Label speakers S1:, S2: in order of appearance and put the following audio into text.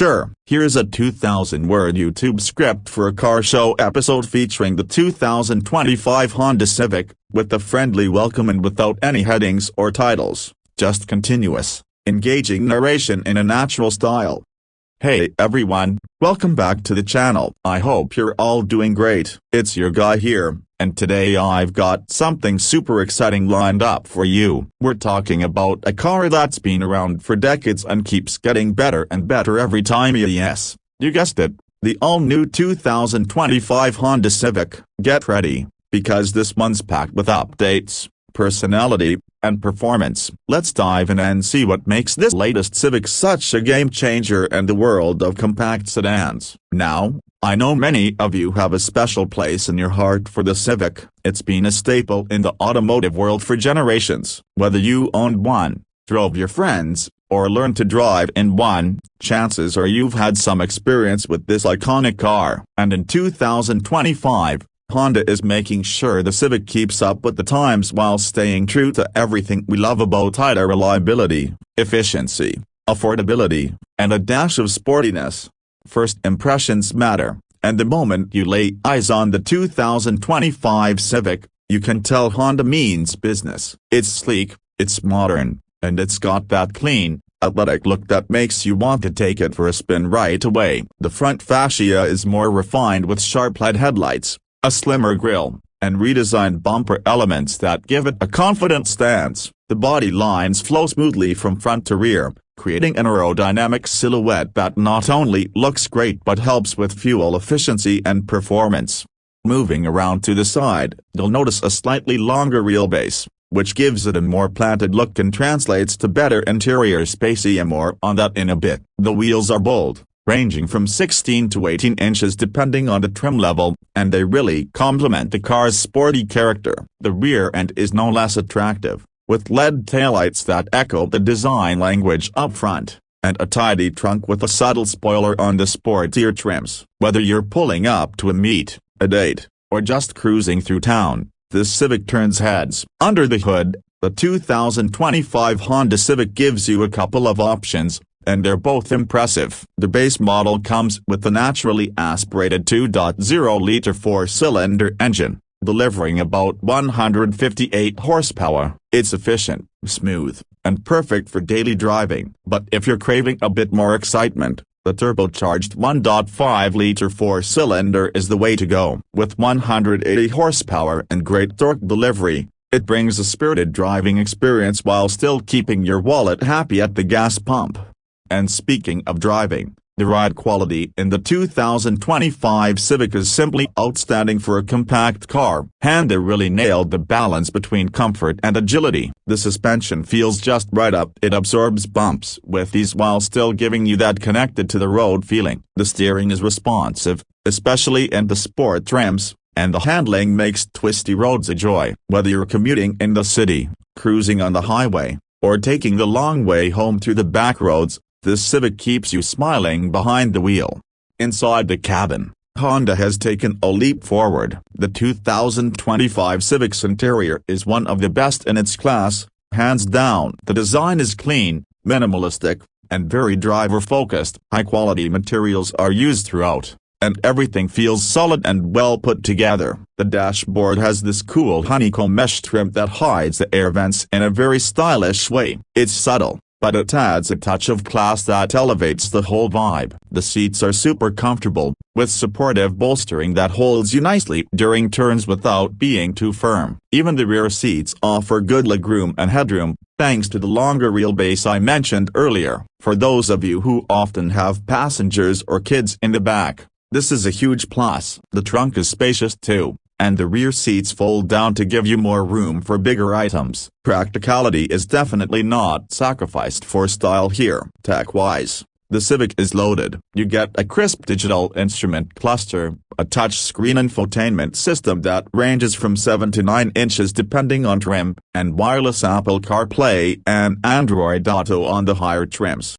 S1: Sure, here's a 2,000-word YouTube script for a car show episode featuring the 2025 Honda Civic, with a friendly welcome and without any headings or titles, just continuous, engaging narration in a natural style. Hey everyone, welcome back to the channel. I hope you're all doing great. It's your guy here, and today I've got something super exciting lined up for you. We're talking about a car that's been around for decades and keeps getting better and better every time. Yes, you guessed it, the all-new 2025 Honda Civic. Get ready, because this one's packed with updates, personality, and performance. Let's dive in and see what makes this latest Civic such a game-changer in the world of compact sedans. Now, I know many of you have a special place in your heart for the Civic. It's been a staple in the automotive world for generations. Whether you owned one, drove your friends, or learned to drive in one, chances are you've had some experience with this iconic car. And in 2025, Honda is making sure the Civic keeps up with the times while staying true to everything we love about it: reliability, efficiency, affordability, and a dash of sportiness. First impressions matter, and the moment you lay eyes on the 2025 Civic, you can tell Honda means business. It's sleek, it's modern, and it's got that clean, athletic look that makes you want to take it for a spin right away. The front fascia is more refined with sharp LED headlights, a slimmer grille, and redesigned bumper elements that give it a confident stance. The body lines flow smoothly from front to rear, creating an aerodynamic silhouette that not only looks great but helps with fuel efficiency and performance. Moving around to the side, you'll notice a slightly longer wheelbase, which gives it a more planted look and translates to better interior space. More on that in a bit. The wheels are bold, ranging from 16 to 18 inches depending on the trim level, and they really complement the car's sporty character. The rear end is no less attractive, with LED taillights that echo the design language up front, and a tidy trunk with a subtle spoiler on the sportier trims. Whether you're pulling up to a meet, a date, or just cruising through town, this Civic turns heads. Under the hood, the 2025 Honda Civic gives you a couple of options, and they're both impressive. The base model comes with a naturally aspirated 2.0-liter four-cylinder engine, delivering about 158 horsepower. It's efficient, smooth, and perfect for daily driving. But if you're craving a bit more excitement, the turbocharged 1.5-liter four-cylinder is the way to go. With 180 horsepower and great torque delivery, it brings a spirited driving experience while still keeping your wallet happy at the gas pump. And speaking of driving, the ride quality in the 2025 Civic is simply outstanding for a compact car. Honda really nailed the balance between comfort and agility. The suspension feels just right up. It absorbs bumps with ease while still giving you that connected-to-the-road feeling. The steering is responsive, especially in the sport trims, and the handling makes twisty roads a joy. Whether you're commuting in the city, cruising on the highway, or taking the long way home through the back roads, this Civic keeps you smiling behind the wheel. Inside the cabin, Honda has taken a leap forward. The 2025 Civic's interior is one of the best in its class, hands down. The design is clean, minimalistic, and very driver-focused. High-quality materials are used throughout, and everything feels solid and well put together. The dashboard has this cool honeycomb mesh trim that hides the air vents in a very stylish way. It's subtle, but it adds a touch of class that elevates the whole vibe. The seats are super comfortable, with supportive bolstering that holds you nicely during turns without being too firm. Even the rear seats offer good legroom and headroom, thanks to the longer wheelbase I mentioned earlier. For those of you who often have passengers or kids in the back, this is a huge plus. The trunk is spacious too, and the rear seats fold down to give you more room for bigger items. Practicality is definitely not sacrificed for style here. Tech-wise, the Civic is loaded. You get a crisp digital instrument cluster, a touchscreen infotainment system that ranges from 7 to 9 inches depending on trim, and wireless Apple CarPlay and Android Auto on the higher trims.